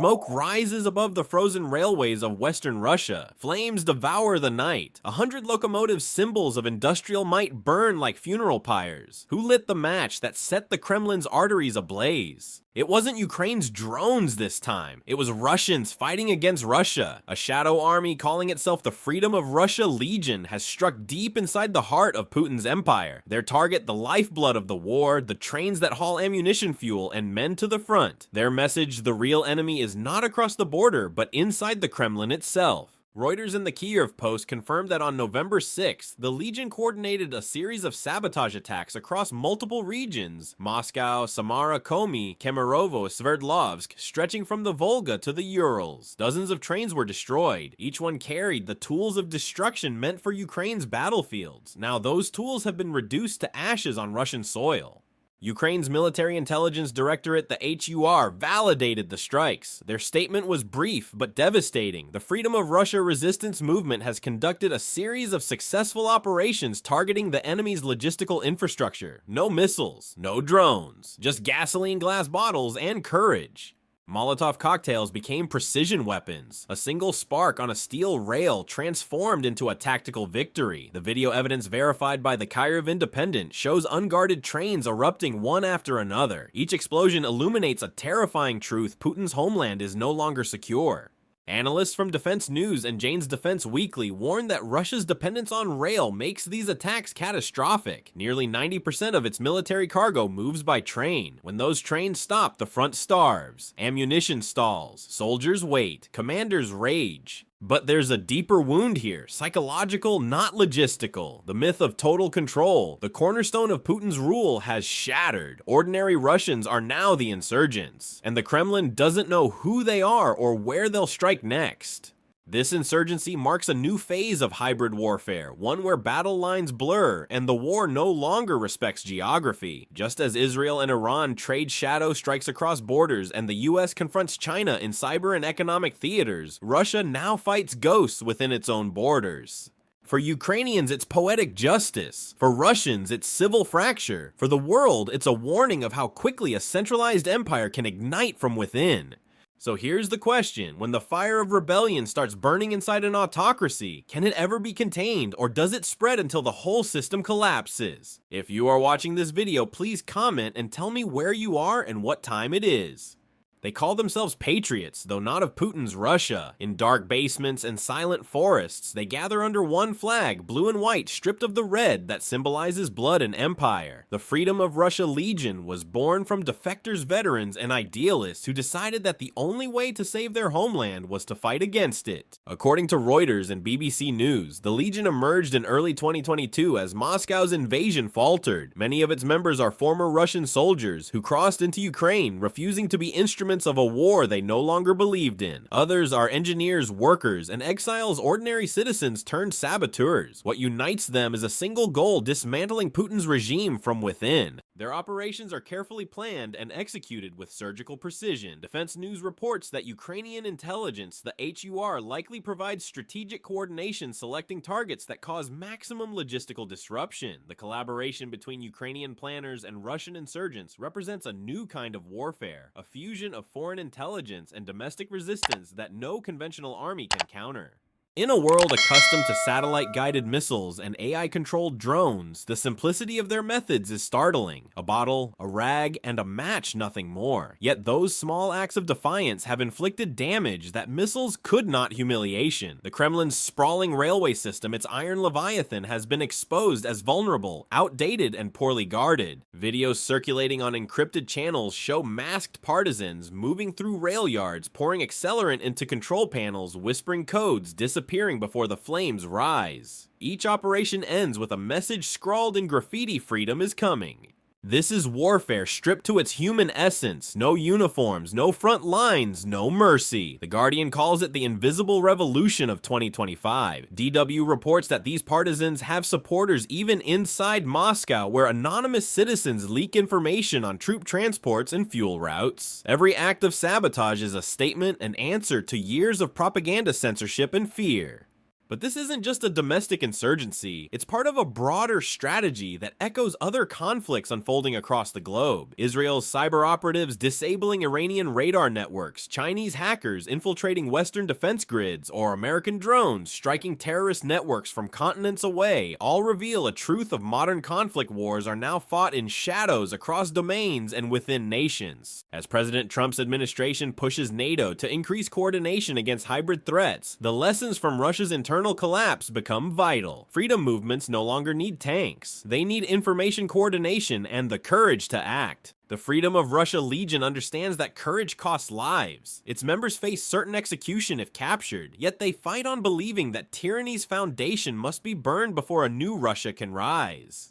Smoke rises above the frozen railways of western Russia. Flames devour the night. 100 locomotives, symbols of industrial might, burn like funeral pyres. Who lit the match that set the Kremlin's arteries ablaze? It wasn't Ukraine's drones this time. It was Russians fighting against Russia. A shadow army calling itself the Freedom of Russia Legion has struck deep inside the heart of Putin's empire. Their target, the lifeblood of the war, the trains that haul ammunition fuel and men to the front. Their message, the real enemy is not across the border, but inside the Kremlin itself. Reuters and the Kyiv Post confirmed that on November 6th, the Legion coordinated a series of sabotage attacks across multiple regions: Moscow, Samara, Komi, Kemerovo, Sverdlovsk, stretching from the Volga to the Urals. Dozens of trains were destroyed. Each one carried the tools of destruction meant for Ukraine's battlefields. Now those tools have been reduced to ashes on Russian soil. Ukraine's Military Intelligence Directorate, the HUR, validated the strikes. Their statement was brief but devastating. The Freedom of Russia resistance movement has conducted a series of successful operations targeting the enemy's logistical infrastructure. No missiles, no drones, just gasoline glass bottles and courage. Molotov cocktails became precision weapons. A single spark on a steel rail transformed into a tactical victory. The video evidence verified by the Kyiv Independent shows unguarded trains erupting one after another. Each explosion illuminates a terrifying truth: Putin's homeland is no longer secure. Analysts from Defense News and Jane's Defense Weekly warned that Russia's dependence on rail makes these attacks catastrophic. Nearly 90% of its military cargo moves by train. When those trains stop, the front starves. Ammunition stalls. Soldiers wait. Commanders rage. But there's a deeper wound here, psychological, not logistical. The myth of total control, the cornerstone of Putin's rule, has shattered. Ordinary Russians are now the insurgents, and the Kremlin doesn't know who they are or where they'll strike next. This insurgency marks a new phase of hybrid warfare, one where battle lines blur and the war no longer respects geography. Just as Israel and Iran trade shadow strikes across borders and the US confronts China in cyber and economic theaters, Russia now fights ghosts within its own borders. For Ukrainians, it's poetic justice. For Russians, it's civil fracture. For the world, it's a warning of how quickly a centralized empire can ignite from within. So here's the question: when the fire of rebellion starts burning inside an autocracy, can it ever be contained, or does it spread until the whole system collapses? If you are watching this video, please comment and tell me where you are and what time it is. They call themselves patriots, though not of Putin's Russia. In dark basements and silent forests, they gather under one flag, blue and white, stripped of the red that symbolizes blood and empire. The Freedom of Russia Legion was born from defectors, veterans, and idealists who decided that the only way to save their homeland was to fight against it. According to Reuters and BBC News, the Legion emerged in early 2022 as Moscow's invasion faltered. Many of its members are former Russian soldiers who crossed into Ukraine, refusing to be instruments of a war they no longer believed in. Others are engineers, workers, and exiles, ordinary citizens turned saboteurs. What unites them is a single goal: dismantling Putin's regime from within. Their operations are carefully planned and executed with surgical precision. Defense News reports that Ukrainian intelligence, the HUR, likely provides strategic coordination, selecting targets that cause maximum logistical disruption. The collaboration between Ukrainian planners and Russian insurgents represents a new kind of warfare, a fusion of foreign intelligence and domestic resistance that no conventional army can counter. In a world accustomed to satellite-guided missiles and AI-controlled drones, the simplicity of their methods is startling. A bottle, a rag, and a match, nothing more. Yet those small acts of defiance have inflicted damage that missiles could not. Humiliation. The Kremlin's sprawling railway system, its iron leviathan, has been exposed as vulnerable, outdated, and poorly guarded. Videos circulating on encrypted channels show masked partisans moving through rail yards, pouring accelerant into control panels, whispering codes, disappearing before the flames rise. Each operation ends with a message scrawled in graffiti: "Freedom is coming." This is warfare stripped to its human essence. No uniforms, no front lines, no mercy. The Guardian calls it the invisible revolution of 2025. DW reports that these partisans have supporters even inside Moscow, where anonymous citizens leak information on troop transports and fuel routes. Every act of sabotage is a statement, an answer to years of propaganda censorship and fear. But this isn't just a domestic insurgency, it's part of a broader strategy that echoes other conflicts unfolding across the globe. Israel's cyber operatives disabling Iranian radar networks, Chinese hackers infiltrating Western defense grids, or American drones striking terrorist networks from continents away all reveal a truth of modern conflict wars are now fought in shadows across domains and within nations. As President Trump's administration pushes NATO to increase coordination against hybrid threats, the lessons from Russia's internal collapse become vital. Freedom movements no longer need tanks. They need information coordination and the courage to act. The Freedom of Russia Legion understands that courage costs lives. Its members face certain execution if captured, yet they fight on believing that tyranny's foundation must be burned before a new Russia can rise.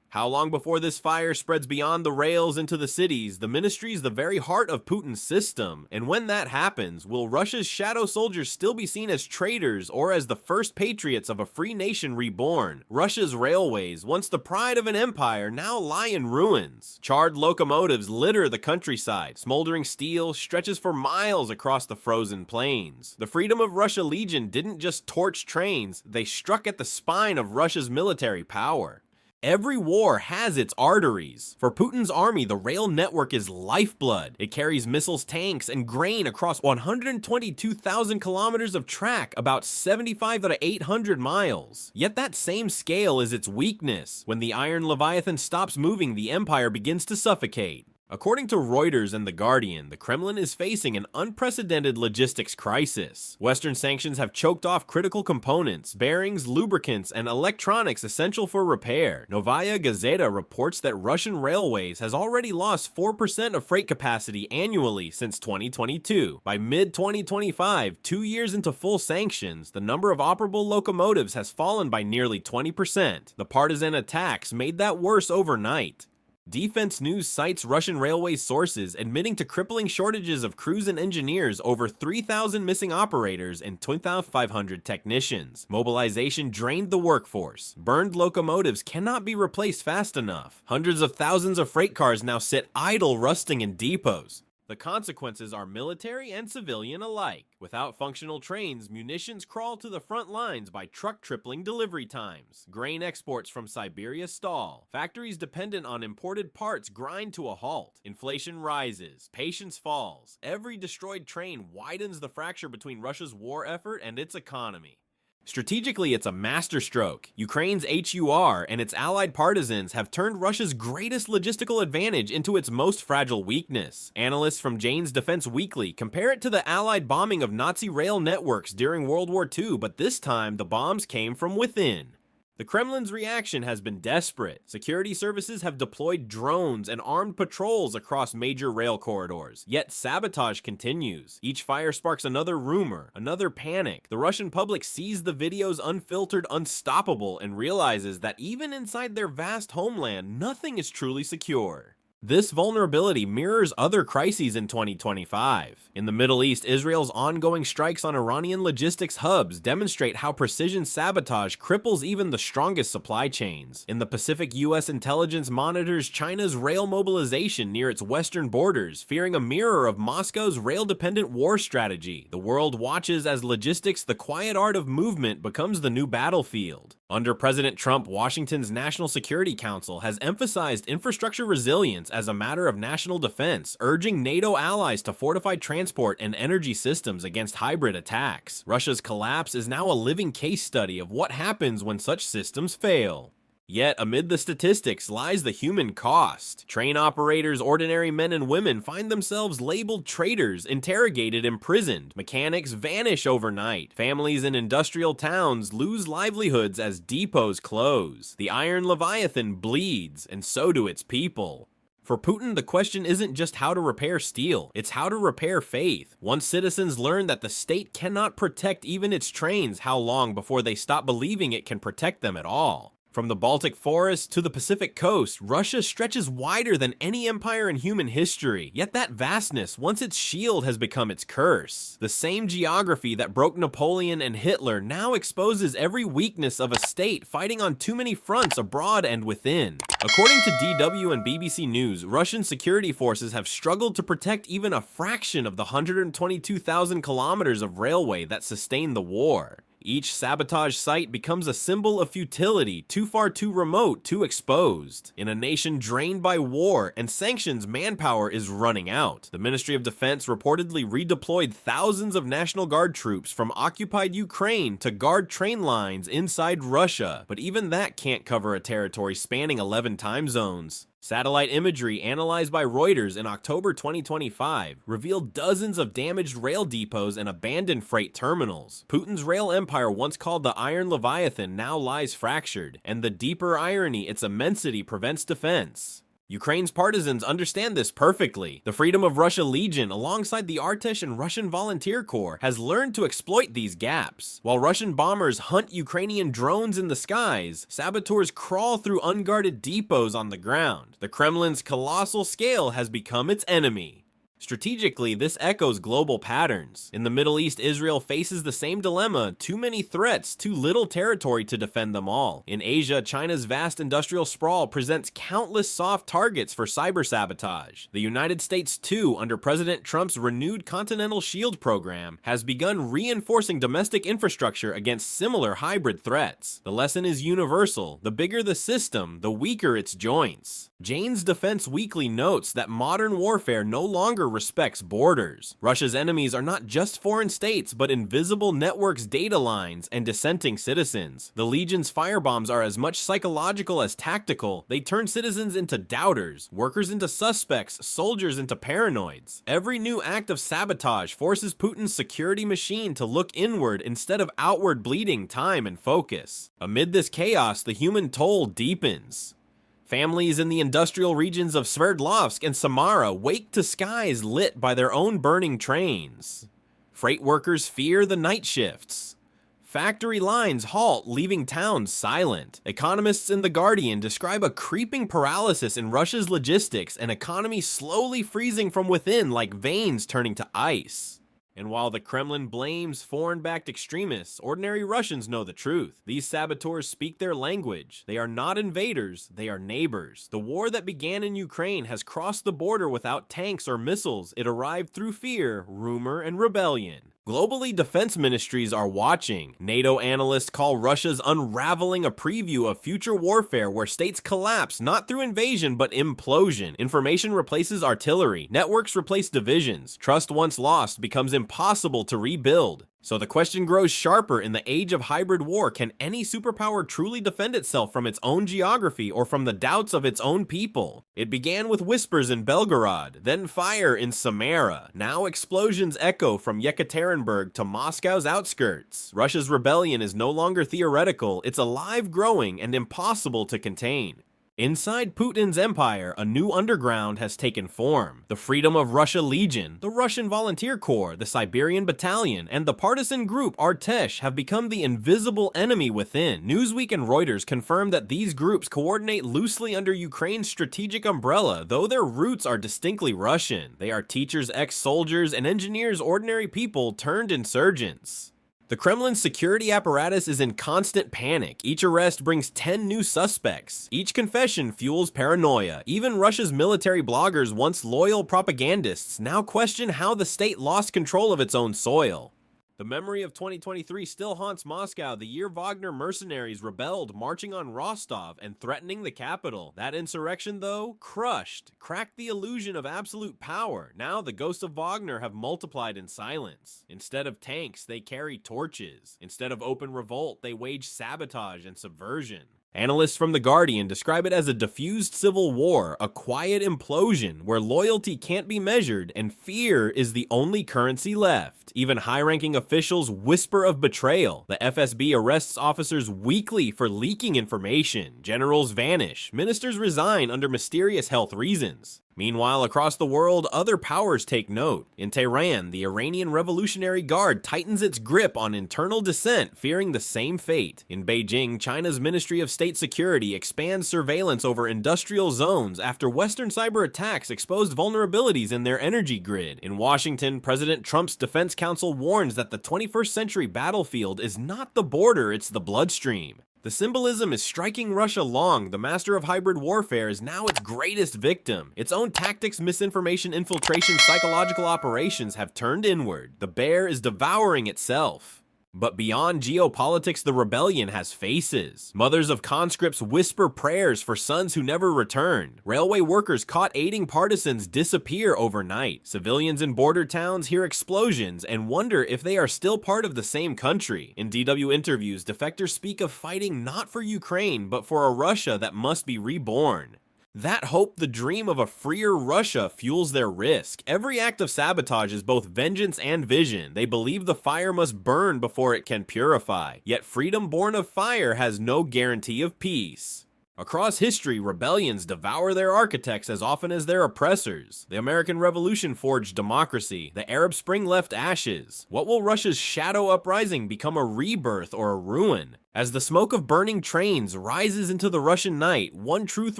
How long before this fire spreads beyond the rails into the cities, the ministry's the very heart of Putin's system? And when that happens, will Russia's shadow soldiers still be seen as traitors or as the first patriots of a free nation reborn? Russia's railways, once the pride of an empire, now lie in ruins. Charred locomotives litter the countryside. Smoldering steel stretches for miles across the frozen plains. The Freedom of Russia Legion didn't just torch trains, they struck at the spine of Russia's military power. Every war has its arteries. For Putin's army, the rail network is lifeblood. It carries missiles, tanks, and grain across 122,000 kilometers of track, about 75 to 800 miles. Yet that same scale is its weakness. When the Iron Leviathan stops moving, the empire begins to suffocate. According to Reuters and The Guardian, the Kremlin is facing an unprecedented logistics crisis. Western sanctions have choked off critical components, bearings, lubricants, and electronics essential for repair. Novaya Gazeta reports that Russian railways has already lost 4% of freight capacity annually since 2022. By mid-2025, 2 years into full sanctions, the number of operable locomotives has fallen by nearly 20%. The partisan attacks made that worse overnight. Defense News cites Russian railway sources admitting to crippling shortages of crews and engineers, over 3,000 missing operators, and 2,500 technicians. Mobilization drained the workforce. Burned locomotives cannot be replaced fast enough. Hundreds of thousands of freight cars now sit idle, rusting in depots. The consequences are military and civilian alike. Without functional trains, munitions crawl to the front lines by truck tripling delivery times. Grain exports from Siberia stall. Factories dependent on imported parts grind to a halt. Inflation rises. Patience falls. Every destroyed train widens the fracture between Russia's war effort and its economy. Strategically, it's a masterstroke. Ukraine's HUR and its allied partisans have turned Russia's greatest logistical advantage into its most fragile weakness. Analysts from Jane's Defense Weekly compare it to the allied bombing of Nazi rail networks during World War II, but this time the bombs came from within. The Kremlin's reaction has been desperate. Security services have deployed drones and armed patrols across major rail corridors. Yet sabotage continues. Each fire sparks another rumor, another panic. The Russian public sees the videos unfiltered, unstoppable, and realizes that even inside their vast homeland, nothing is truly secure. This vulnerability mirrors other crises in 2025. In the Middle East, Israel's ongoing strikes on Iranian logistics hubs demonstrate how precision sabotage cripples even the strongest supply chains. In the Pacific, U.S. intelligence monitors China's rail mobilization near its western borders, fearing a mirror of Moscow's rail-dependent war strategy. The world watches as logistics, the quiet art of movement, becomes the new battlefield. Under President Trump, Washington's National Security Council has emphasized infrastructure resilience as a matter of national defense, urging NATO allies to fortify transport and energy systems against hybrid attacks. Russia's collapse is now a living case study of what happens when such systems fail. Yet, amid the statistics lies the human cost. Train operators, ordinary men and women, find themselves labeled traitors, interrogated, imprisoned. Mechanics vanish overnight. Families in industrial towns lose livelihoods as depots close. The Iron Leviathan bleeds, and so do its people. For Putin, the question isn't just how to repair steel, it's how to repair faith. Once citizens learn that the state cannot protect even its trains, how long before they stop believing it can protect them at all? From the Baltic forest to the Pacific coast, Russia stretches wider than any empire in human history. Yet that vastness, once its shield, has become its curse. The same geography that broke Napoleon and Hitler now exposes every weakness of a state fighting on too many fronts abroad and within. According to DW and BBC News, Russian security forces have struggled to protect even a fraction of the 122,000 kilometers of railway that sustained the war. Each sabotage site becomes a symbol of futility, too far, too remote, too exposed. In a nation drained by war and sanctions, manpower is running out. The Ministry of Defense reportedly redeployed thousands of National Guard troops from occupied Ukraine to guard train lines inside Russia, but even that can't cover a territory spanning 11 time zones. Satellite imagery analyzed by Reuters in October 2025 revealed dozens of damaged rail depots and abandoned freight terminals. Putin's rail empire, once called the Iron Leviathan, now lies fractured, and the deeper irony, its immensity prevents defense. Ukraine's partisans understand this perfectly. The Freedom of Russia Legion, alongside the Artesh and Russian Volunteer Corps, has learned to exploit these gaps. While Russian bombers hunt Ukrainian drones in the skies, saboteurs crawl through unguarded depots on the ground. The Kremlin's colossal scale has become its enemy. Strategically, this echoes global patterns. In the Middle East, Israel faces the same dilemma: too many threats, too little territory to defend them all. In Asia, China's vast industrial sprawl presents countless soft targets for cyber sabotage. The United States, too, under President Trump's renewed Continental Shield program, has begun reinforcing domestic infrastructure against similar hybrid threats. The lesson is universal: the bigger the system, the weaker its joints. Jane's Defense Weekly notes that modern warfare no longer respects borders. Russia's enemies are not just foreign states, but invisible networks, data lines, and dissenting citizens. The Legion's firebombs are as much psychological as tactical. They turn citizens into doubters, workers into suspects, soldiers into paranoids. Every new act of sabotage forces Putin's security machine to look inward instead of outward, bleeding time and focus. Amid this chaos, the human toll deepens. Families in the industrial regions of Sverdlovsk and Samara wake to skies lit by their own burning trains. Freight workers fear the night shifts. Factory lines halt, leaving towns silent. Economists in The Guardian describe a creeping paralysis in Russia's logistics, an economy slowly freezing from within like veins turning to ice. And while the Kremlin blames foreign-backed extremists, ordinary Russians know the truth. These saboteurs speak their language. They are not invaders, they are neighbors. The war that began in Ukraine has crossed the border without tanks or missiles. It arrived through fear, rumor, and rebellion. Globally, defense ministries are watching. NATO analysts call Russia's unraveling a preview of future warfare where states collapse not through invasion but implosion. Information replaces artillery. Networks replace divisions. Trust once lost becomes impossible to rebuild. So the question grows sharper in the age of hybrid war: can any superpower truly defend itself from its own geography or from the doubts of its own people? It began with whispers in Belgorod, then fire in Samara. Now explosions echo from Yekaterinburg to Moscow's outskirts. Russia's rebellion is no longer theoretical, it's alive, growing, and impossible to contain. Inside Putin's empire, a new underground has taken form. The Freedom of Russia Legion, the Russian Volunteer Corps, the Siberian Battalion, and the partisan group Artesh have become the invisible enemy within. Newsweek and Reuters confirm that these groups coordinate loosely under Ukraine's strategic umbrella, though their roots are distinctly Russian. They are teachers, ex-soldiers, and engineers, ordinary people turned insurgents. The Kremlin's security apparatus is in constant panic. Each arrest brings 10 new suspects. Each confession fuels paranoia. Even Russia's military bloggers, once loyal propagandists, now question how the state lost control of its own soil. The memory of 2023 still haunts Moscow, the year Wagner mercenaries rebelled, marching on Rostov and threatening the capital. That insurrection, though, crushed, cracked the illusion of absolute power. Now the ghosts of Wagner have multiplied in silence. Instead of tanks, they carry torches. Instead of open revolt, they wage sabotage and subversion. Analysts from The Guardian describe it as a diffused civil war, a quiet implosion where loyalty can't be measured and fear is the only currency left. Even high-ranking officials whisper of betrayal. The FSB arrests officers weekly for leaking information. Generals vanish. Ministers resign under mysterious health reasons. Meanwhile, across the world, other powers take note. In Tehran, the Iranian Revolutionary Guard tightens its grip on internal dissent, fearing the same fate. In Beijing, China's Ministry of State Security expands surveillance over industrial zones after Western cyber attacks exposed vulnerabilities in their energy grid. In Washington, President Trump's Defense Council warns that the 21st century battlefield is not the border, it's the bloodstream. The symbolism is striking Russia long. The master of hybrid warfare is now its greatest victim. Its own tactics, misinformation, infiltration, psychological operations have turned inward. The bear is devouring itself. But beyond geopolitics, the rebellion has faces. Mothers of conscripts whisper prayers for sons who never returned. Railway workers caught aiding partisans disappear overnight. Civilians in border towns hear explosions and wonder if they are still part of the same country. In DW interviews, defectors speak of fighting not for Ukraine, but for a Russia that must be reborn. That hope, the dream of a freer Russia, fuels their risk. Every act of sabotage is both vengeance and vision. They believe the fire must burn before it can purify. Yet freedom born of fire has no guarantee of peace. Across history, rebellions devour their architects as often as their oppressors. The American Revolution forged democracy. The Arab Spring left ashes. What will Russia's shadow uprising become, a rebirth or a ruin? As the smoke of burning trains rises into the Russian night, one truth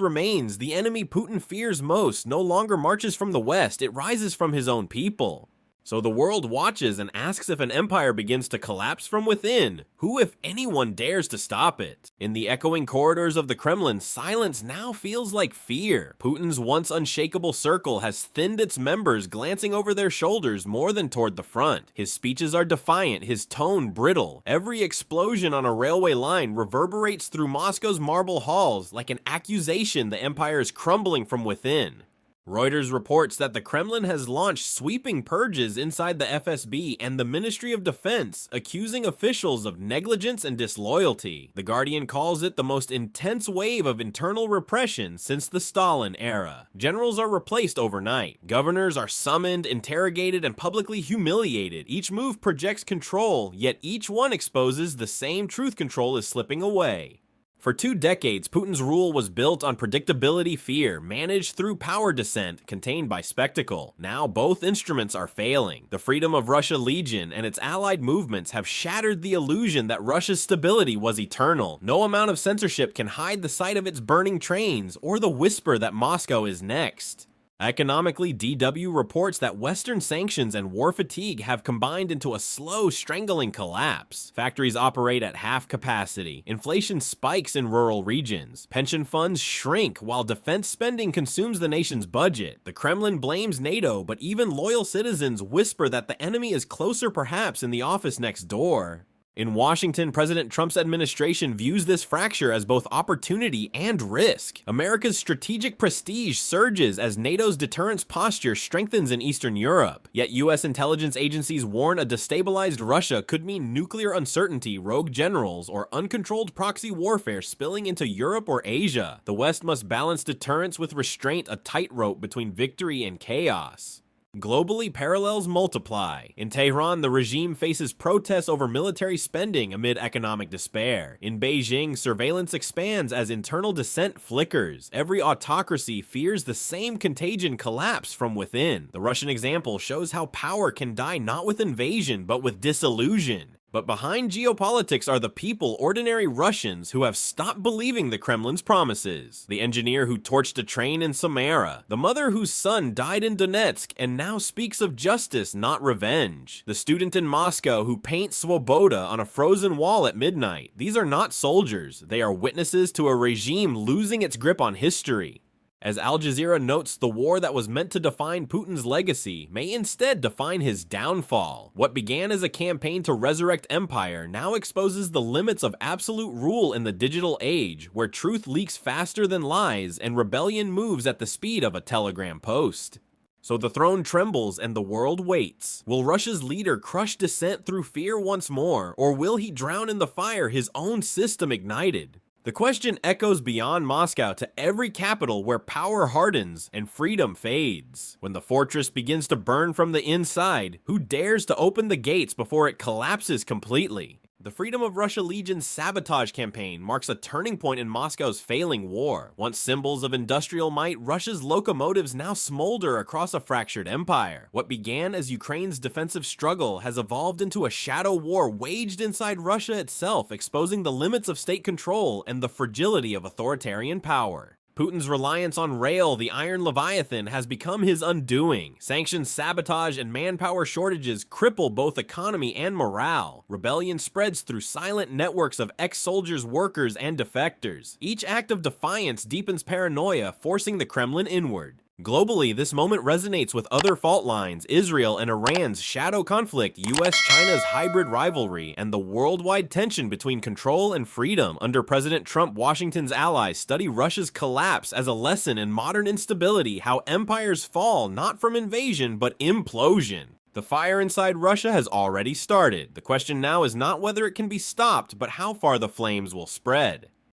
remains: the enemy Putin fears most no longer marches from the West, it rises from his own people. So the world watches and asks if an empire begins to collapse from within. Who, if anyone, dares to stop it? In the echoing corridors of the Kremlin, silence now feels like fear. Putin's once unshakable circle has thinned its members, glancing over their shoulders more than toward the front. His speeches are defiant, his tone brittle. Every explosion on a railway line reverberates through Moscow's marble halls like an accusation the empire is crumbling from within. Reuters reports that the Kremlin has launched sweeping purges inside the FSB and the Ministry of Defense, accusing officials of negligence and disloyalty. The Guardian calls it the most intense wave of internal repression since the Stalin era. Generals are replaced overnight. Governors are summoned, interrogated, and publicly humiliated. Each move projects control, yet each one exposes the same truth: control is slipping away. For 2 decades, Putin's rule was built on predictability, fear, managed through power descent, contained by spectacle. Now both instruments are failing. The Freedom of Russia Legion and its allied movements have shattered the illusion that Russia's stability was eternal. No amount of censorship can hide the sight of its burning trains or the whisper that Moscow is next. Economically, DW reports that Western sanctions and war fatigue have combined into a slow, strangling collapse. Factories operate at half capacity. Inflation spikes in rural regions. Pension funds shrink while defense spending consumes the nation's budget. The Kremlin blames NATO, but even loyal citizens whisper that the enemy is closer, perhaps in the office next door. In Washington, President Trump's administration views this fracture as both opportunity and risk. America's strategic prestige surges as NATO's deterrence posture strengthens in Eastern Europe. Yet U.S. intelligence agencies warn a destabilized Russia could mean nuclear uncertainty, rogue generals, or uncontrolled proxy warfare spilling into Europe or Asia. The West must balance deterrence with restraint, a tightrope between victory and chaos. Globally, parallels multiply. In Tehran, the regime faces protests over military spending amid economic despair. In Beijing, surveillance expands as internal dissent flickers. Every autocracy fears the same contagion collapse from within. The Russian example shows how power can die not with invasion, but with disillusion. But behind geopolitics are the people, ordinary Russians, who have stopped believing the Kremlin's promises. The engineer who torched a train in Samara, the mother whose son died in Donetsk and now speaks of justice, not revenge, the student in Moscow who paints Svoboda on a frozen wall at midnight. These are not soldiers, they are witnesses to a regime losing its grip on history. As Al Jazeera notes, the war that was meant to define Putin's legacy may instead define his downfall. What began as a campaign to resurrect empire now exposes the limits of absolute rule in the digital age, where truth leaks faster than lies and rebellion moves at the speed of a telegram post. So the throne trembles and the world waits. Will Russia's leader crush dissent through fear once more, or will he drown in the fire his own system ignited? The question echoes beyond Moscow to every capital where power hardens and freedom fades. When the fortress begins to burn from the inside, who dares to open the gates before it collapses completely? The Freedom of Russia Legion's sabotage campaign marks a turning point in Moscow's failing war. Once symbols of industrial might, Russia's locomotives now smolder across a fractured empire. What began as Ukraine's defensive struggle has evolved into a shadow war waged inside Russia itself, exposing the limits of state control and the fragility of authoritarian power. Putin's reliance on rail, the iron leviathan, has become his undoing. Sanctions, sabotage, and manpower shortages cripple both economy and morale. Rebellion spreads through silent networks of ex-soldiers, workers, and defectors. Each act of defiance deepens paranoia, forcing the Kremlin inward. Globally, this moment resonates with other fault lines, Israel and Iran's shadow conflict, US-China's hybrid rivalry, and the worldwide tension between control and freedom. Under President Trump, Washington's allies study Russia's collapse as a lesson in modern instability, how empires fall not from invasion, but implosion. The fire inside Russia has already started. The question now is not whether it can be stopped, but how far the flames will spread.